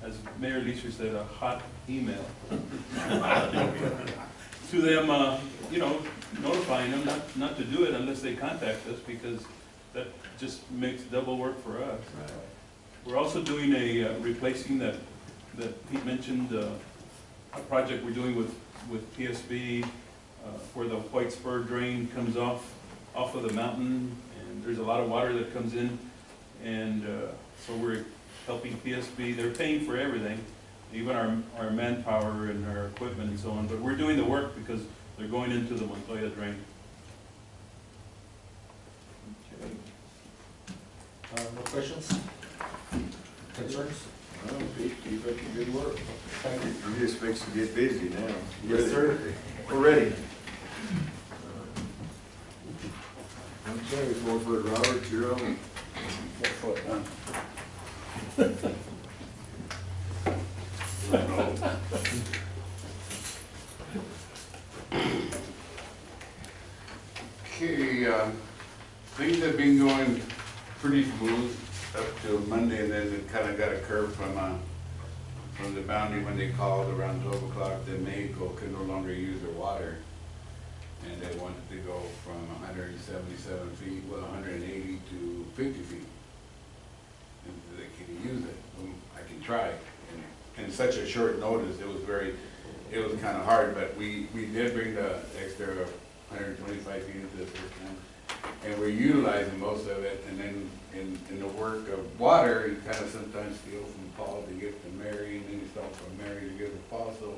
as Mayor Leisure said, a hot email to them, you know, notifying them not to do it unless they contact us, because that just makes double work for us. Right. We're also doing a, replacing that Pete mentioned, a project we're doing with PSB, where the White Spur drain comes off of the mountain, and there's a lot of water that comes in, and so we're helping PSB. They're paying for everything, even our manpower and our equipment and so on, but we're doing the work because they're going into the Montoya drain. Okay. No questions? Concerns? Well, keep up the good work. Thank you. You're just fixing to get busy now. Yes, sir. We're ready. Okay, 4 foot Robert, you're on. 4 foot, huh? Okay, things have been going pretty smooth up to Monday, and then it kind of got a curve from the boundary when they called around 12 o'clock that Mexico could no longer use their water. And they wanted to go from 177 feet, well, 180 to 50 feet. And they can use it. I can try. And in such a short notice, it was kind of hard, but we did bring the extra 125 feet into the first time. And we're utilizing most of it, and then in the work of water, you kind of sometimes steal from Paul to give to Mary, and then you steal from Mary to give to Paul. So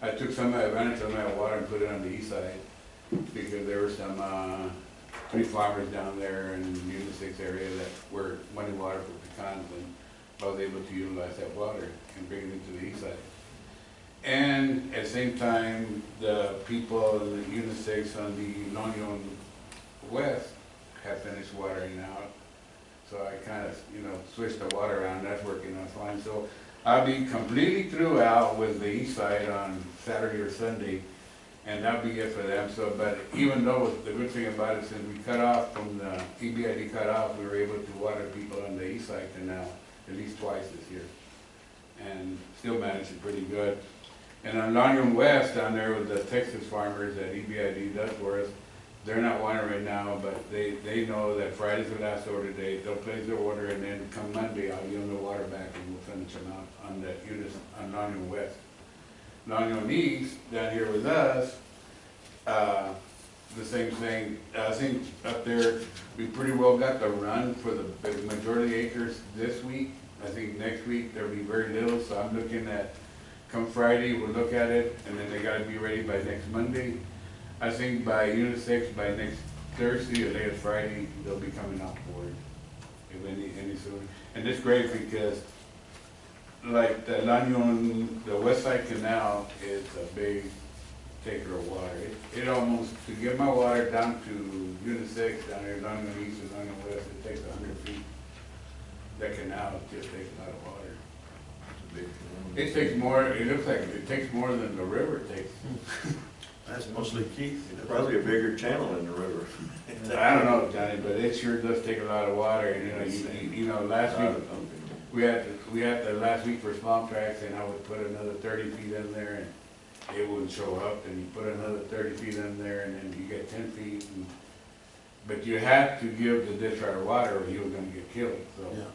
I took some advantage of my water and put it on the east side, because there were some 3 farmers down there in the Union area that were wanting water for pecans, and I was able to utilize that water and bring it into the east side. And at the same time, the people in the Union on the Lonion West have finished watering out. So I kind of, switched the water around. That's working out fine. So I'll be completely through out with the east side on Saturday or Sunday, and that'll be it for them. So, but even though the good thing about it, since we cut off from the EPCWID cut off, we were able to water people on the east side canal at least twice this year, and still managed it pretty good. And on Lonion West down there with the Texas farmers that EPCWID does for us, they're not watering right now, but they know that Friday's the last order date. They'll place their order, and then come Monday, I'll give them the water back, and we'll finish them out on that unit on Lonion West. Lonion East, down here with us, the same thing. I think up there, we pretty well got the run for the majority of the acres this week. I think next week there'll be very little, so I'm looking at, come Friday, we'll look at it, and then they gotta be ready by next Monday. I think by Unit 6, by next Thursday or late Friday, they'll be coming off board, if any sooner. And it's great because, like the Lanion, the West Side Canal is a big taker of water. It almost, to get my water down to Unit 6, down there, Lanion East and Lanion West, it takes 100 feet. That canal just takes a lot of water. It takes more, it looks like it takes more than the river takes. That's mostly Keith. It's probably a bigger channel in the river. I don't know, Johnny, but it sure does take a lot of water. And, you know, last week, we had the last week for swamp tracks, and I would put another 30 feet in there, and it wouldn't show up, and you put another 30 feet in there, and then you get 10 feet. But you had to give the discharge water, or he was going to get killed. So. Yeah.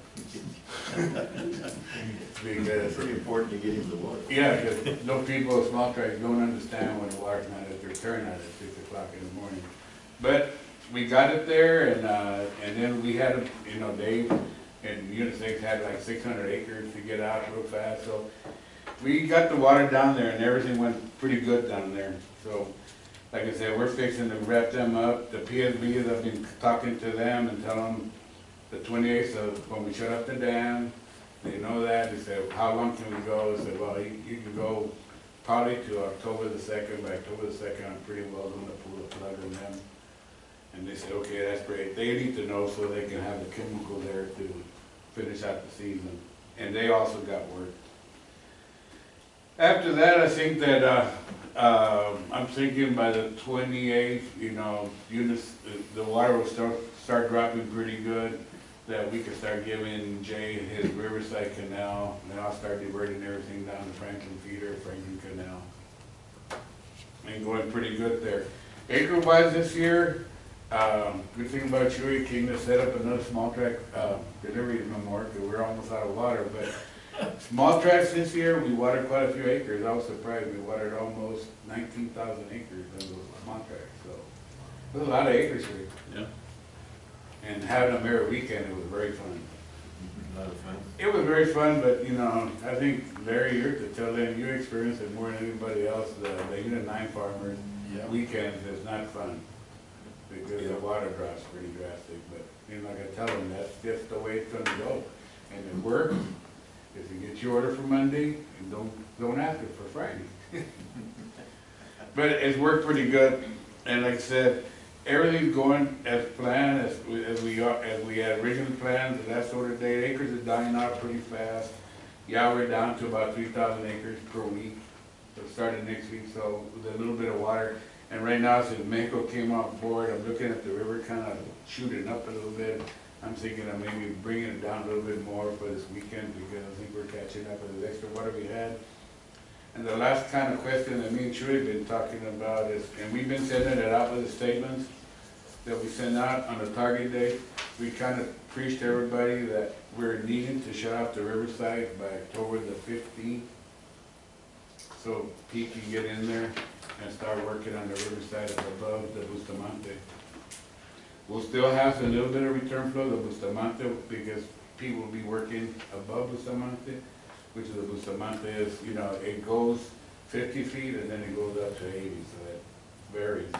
Because it's pretty important to get him the water. yeah, because no people with small tracks don't understand when the water's not at their turn at 6 o'clock in the morning. But we got it there, and then we had, you know, Dave and Unit 6 had like 600 acres to get out real fast. So we got the water down there, and everything went pretty good down there. So, like I said, we're fixing to wrap them up. The PSBs, I've been talking to them and telling them the 28th of when we shut up the dam. They know that. They said, how long can we go? I said, well, you can go probably to October the 2nd. By October the 2nd, I'm pretty well going to pull the plug on them. And they said, okay, that's great. They need to know so they can have the chemical there to finish out the season. And they also got work. After that, I think that I'm thinking by the 28th, you know, the water will start dropping pretty good. that we could start giving Jay his Riverside Canal, and I'll start diverting everything down to Franklin Feeder, Franklin Canal. And going pretty good there. Acre-wise this year, good thing about Chewy, came to set up another small track, delivery no more, because we're almost out of water, but small tracks this year, we watered quite a few acres. I was surprised, we watered almost 19,000 acres in those small tracks, so. There's a lot of acres here. Yeah. And having them every weekend, it was very fun. A lot of fun. It was very fun, but you know, I think Larry, you're to tell them, you experienced it more than anybody else, the Unit 9 farmers, Yeah. weekends is not fun. Because the water drops pretty drastic, but you know, like I tell them, that's just the way it's gonna go. And it works, if you get your order for Monday, and don't ask it for Friday. But it's worked pretty good, and like I said, everything's going as planned, as we had originally planned. The last order date, acres is dying out pretty fast. Yeah, we're down to about 3,000 acres per week. So starting next week, so with a little bit of water. And right now, since Mexico came on board, I'm looking at the river kind of shooting up a little bit. I'm thinking of maybe bringing it down a little bit more for this weekend, because I think we're catching up with the extra water we had. And the last kind of question that me and Chewy have been talking about is, and we've been sending it out with the statements that we send out on the target date. We kind of preached to everybody that we're needing to shut off the Riverside by October the 15th. So Pete can get in there and start working on the Riverside above the Bustamante. We'll still have a little bit of return flow to Bustamante, because people will be working above Bustamante, which is the Bustamante is, you know, it goes 50 feet and then it goes up to 80, so it varies.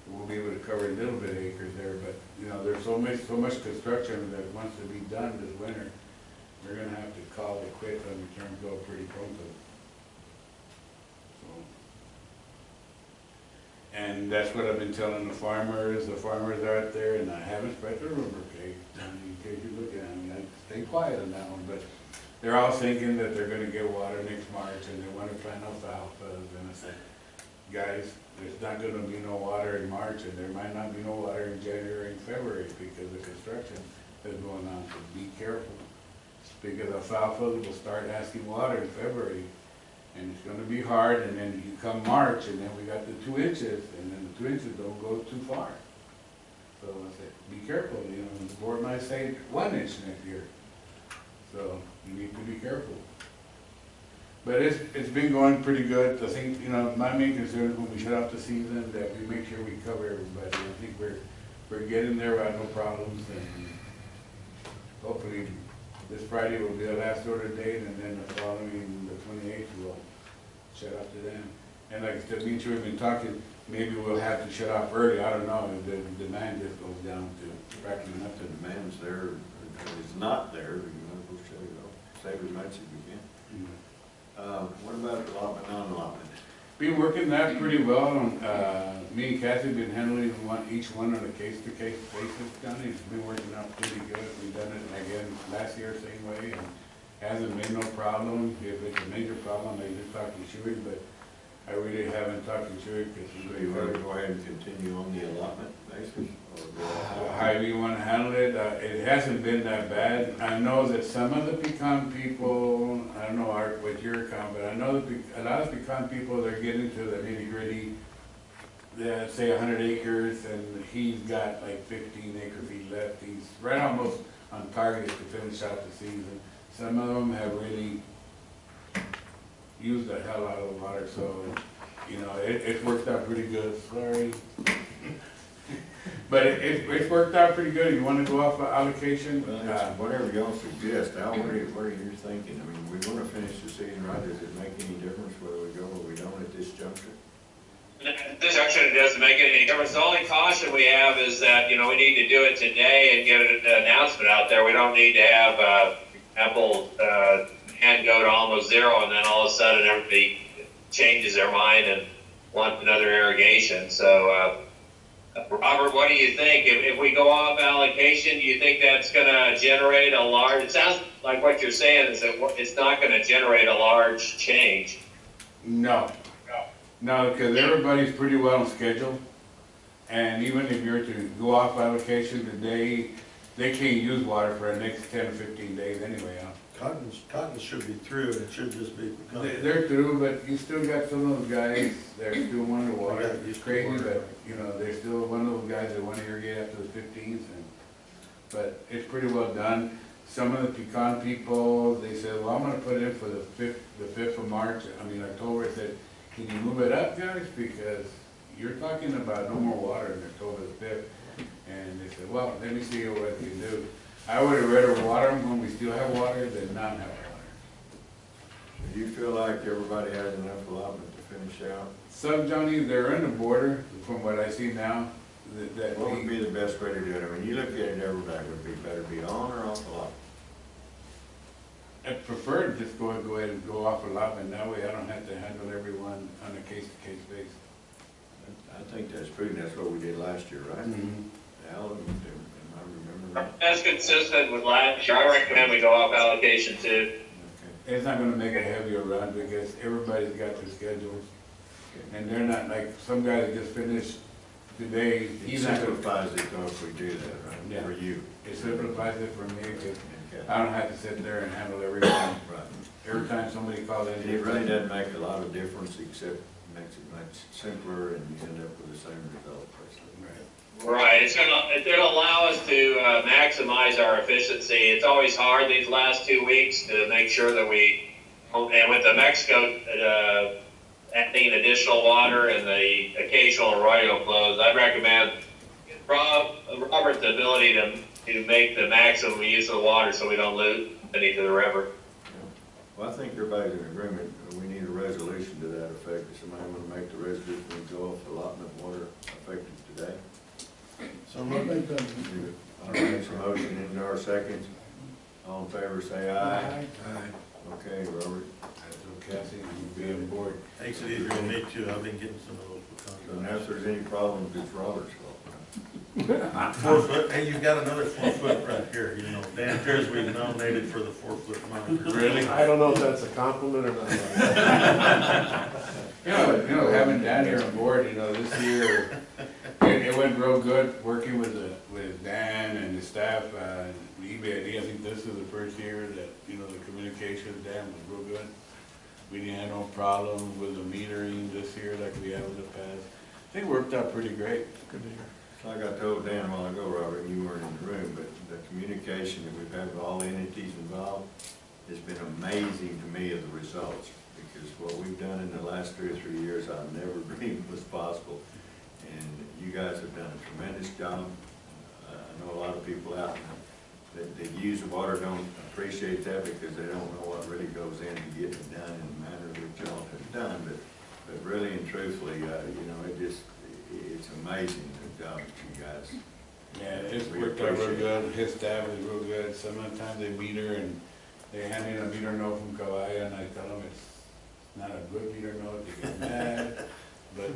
We'll be able to cover a little bit of acres there, but you know, there's so much construction that wants to be done this winter. We're gonna have to call it quits on return flow pretty pronto. And that's what I've been telling the farmers. The farmers are out there, and I haven't spread the rumor, okay? In case you look at it, I mean, I stay quiet on that one, but they're all thinking that they're gonna get water next March, and they wanna plant alfalfa. And I said, guys, there's not gonna be no water in March, and there might not be no water in January and February, because the construction is going on, so be careful. Because alfalfa will start asking water in February. And it's gonna be hard, and then you come March, and then we got the 2 inches, and then the 2 inches don't go too far. So I said, be careful, you know, the board might say 1 inch next year. So you need to be careful. But it's been going pretty good. I think, you know, my main concern is when we shut off the season, that we make sure we cover everybody. I think we're getting there without no problems, and hopefully this Friday will be the last order date, and then the following, the 28th, we'll shut off to them. And like I said, me and Chewy have been talking, maybe we'll have to shut off early. I don't know, if the demand just goes down to practically If nothing. the demand's there, if it's not there, you might as well shut it off. Save as much as you can. What about allotment, non-allotment? Been working that pretty well. On, me and Kathy have been handling each one on a case-to-case basis. Johnny, it's been working out pretty good. We've done it again last year, same way, and hasn't been no problem. If it's a major problem, I just talk to Chewy, but I really haven't talked to Chewy because he's Do you want to go ahead and continue on the allotment basis? Or however you want to handle it. It hasn't been that bad. I know that some of the pecan people, I don't know, Art, what your account, but I know that a lot of pecan people, they're getting to the nitty-gritty. Say 100 acres, and he's got like 15 acre feet left. He's right almost on target to finish out the season. Some of them have really used the hell out of the water, so, you know, it's worked out pretty good. Sorry. But it's worked out pretty good. You want to go off allocation? Well, whatever y'all suggest. Al, what are you thinking? I mean, we want to finish the season right. Does it make any difference whether we go or we don't at this juncture? This actually doesn't make any difference. The only caution we have is that, you know, we need to do it today and get an announcement out there. We don't need to have Apple hand go to almost zero, and then all of a sudden everybody changes their mind and wants another irrigation. So, Robert, what do you think? If we go off allocation, do you think that's going to generate a large, it sounds like what you're saying is that it's not going to generate a large change. No. No, because everybody's pretty well on schedule. And even if you're to go off allocation today, they can't use water for the next 10 or 15 days anyway, huh? Cotton should be through, and it should just be. They're through, but you still got some of those guys that are still wanting the water. Yeah, It's crazy, but, you know, they're still one of those guys that want to irrigate after the 15th, but it's pretty well done. Some of the pecan people, they said, well, I'm gonna put it in for the 5th of March, October. I said, can you move it up, guys? Because you're talking about no more water in October the 5th. And they said, well, let me see what we can do. I would have rather water them when we still have water than not have water. Do you feel like everybody has enough allotment to finish out? Some, Johnny, they're in the border, from what I see now, that What would be the best way to do it? I mean, you look at it, everybody would be better be on or off allotment. I prefer to just go ahead and go off allotment. That way I don't have to handle everyone on a case-to-case basis. I think that's prudent. That's what we did last year, right? Alan, am I remembering that? That's consistent with last year. I recommend we go off allocation too. Okay. It's not gonna make a heavier run because everybody's got their schedules. And they're not like, some guy that just finished today, It he's not gonna, simplifies it though if we do that, right? Yeah. For you. it simplifies it for me because Okay. I don't have to sit there and handle everyone. Right. Every time somebody calls in. And it really doesn't make a lot of difference except makes it much simpler and you end up with the same result. Right. Right, it's gonna allow us to maximize our efficiency. It's always hard these last 2 weeks to make sure that and with the Mexico adding additional water and the occasional arroyo flows, I'd recommend Robert the ability to make the maximum use of the water so we don't lose any to the river. Well, I think everybody's in agreement. We need a resolution to that effect. If somebody want to make the resolution, we go off allotment water effective today. So I'll make that. I'll make some motion into our seconds. All in favor, say aye. Okay, Robert. That's what Cassie, you'll be on board. Takes it easier on me too, I've been getting some of those. So now if there's any problems, it's Robert's fault. 4 foot, hey, you've got another 4 foot right here, you know, Dan Ter's we've nominated for the 4 foot monitor. Really? I don't know if that's a compliment or not. You know, having Dan here on board, this year, it went real good working with Dan and the staff, EPCWID1. I think this is the first year that, the communication with Dan was real good. We didn't have no problems with the metering this year like we have in the past. I think it worked out pretty great. Good to hear. Like I told Dan a while ago, Robert, you weren't in the room, but the communication that we've had with all entities involved has been amazing to me of the results. Because what we've done in the last 2 or 3 years, I've never dreamed was possible. And you guys have done a tremendous job. I know a lot of people out that use the water don't appreciate that because they don't know what really goes into getting it done in the manner that y'all have done. But really and truthfully, it's amazing the job that you guys. Yeah, it's We worked out real appreciate good. His staff is real good. Sometimes they meter and they hand me a meter note from Kauai and I tell them it's not a good meter note, they get mad. But,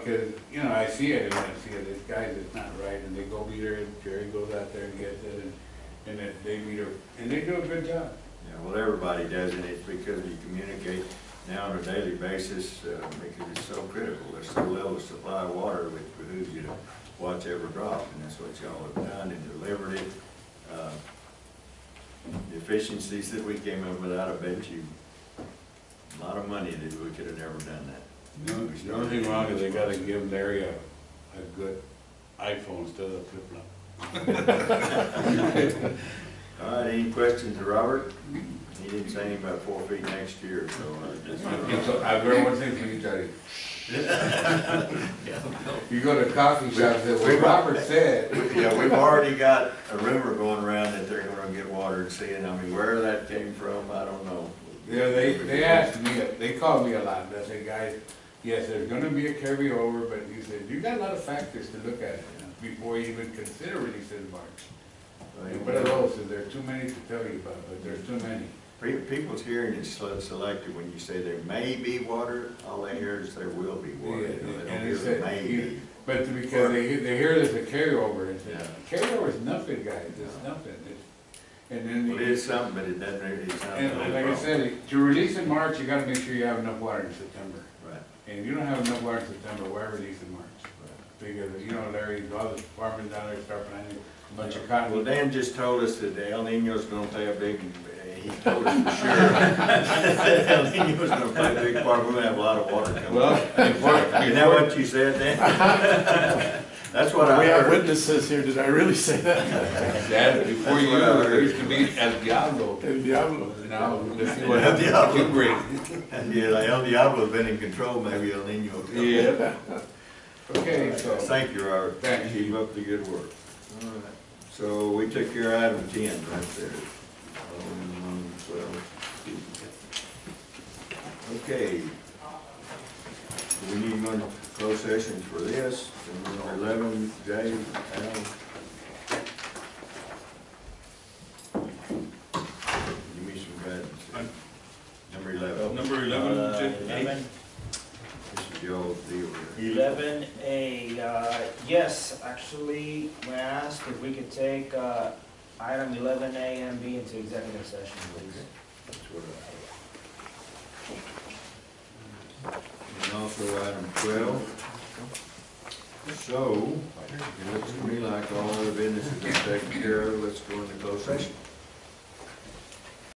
cause, I see it and I see it, it's guys, it's not right, and they go meter it, Jerry goes out there and gets it, and then they meter, and they do a good job. Yeah, well, everybody does, and it's because you communicate now on a daily basis, because it's so critical. There's so little supply of water, which behooves you to watch every drop, and that's what y'all have done and delivered it. The efficiencies that we came up with, I bet you a lot of money that we could have never done that. The only thing wrong is they gotta give Larry a good iPhone instead of a flip-flop. All right, any questions of Robert? He didn't say anything about 4 feet next year, so I've learned one thing from you, Johnny. You go to coffee shops, and what Robert said. yeah, we've already got a rumor going around that they're gonna get water and seeing. I mean, where that came from, I don't know. Yeah, they asked me, they called me a lot, and I said, guys, yes, there's gonna be a carryover, but you said, you got a lot of factors to look at before you even consider releasing in March. And what are those? Is there too many to tell you about, but there's too many. People's hearing is selective. When you say there may be water, all they hear is there will be water. Yeah, They don't and hear they said, there may be. but because they hear there's a carryover, and say, Yeah. carryover is nothing, guys, it's nothing. And then. Well, it is something, but it doesn't, it's not. And like I said, to release in March, you gotta make sure you have enough water in September. Right. And if you don't have enough water in September, why release in March? Because, Larry, all the farmers down there start planting, Bunch of Well, cotton. Dan just told us that the El Nino's gonna play a big, he told us for sure. El Nino's gonna play a big part, we're gonna have a lot of water coming. Well, Isn't that what you said, Dan? That's what I We have heard. witnesses here, did I really say that? Dad, before That's you, what I heard. there used to be El Diablo. El Diablo. Now, let's see what El happens Diablo. to break. Yeah, like El Diablo's been in control, maybe El Nino. will come. Yeah. Okay, so, Thank you, Robert. Thank you. Keep up the good work. All right. So we took care of item 10 right there. 12. Okay. Do we need one closed session for this? And number 11, Jay, Al. Give me some guidance. Number 11. Number 11, Jay? 11, This is the old deal here. 11A, yes, actually, we asked if we could take item 11A and B into executive session, please. That's what and also item 12. So, it looks to me like all other business has been taken care of, let's go into closed session.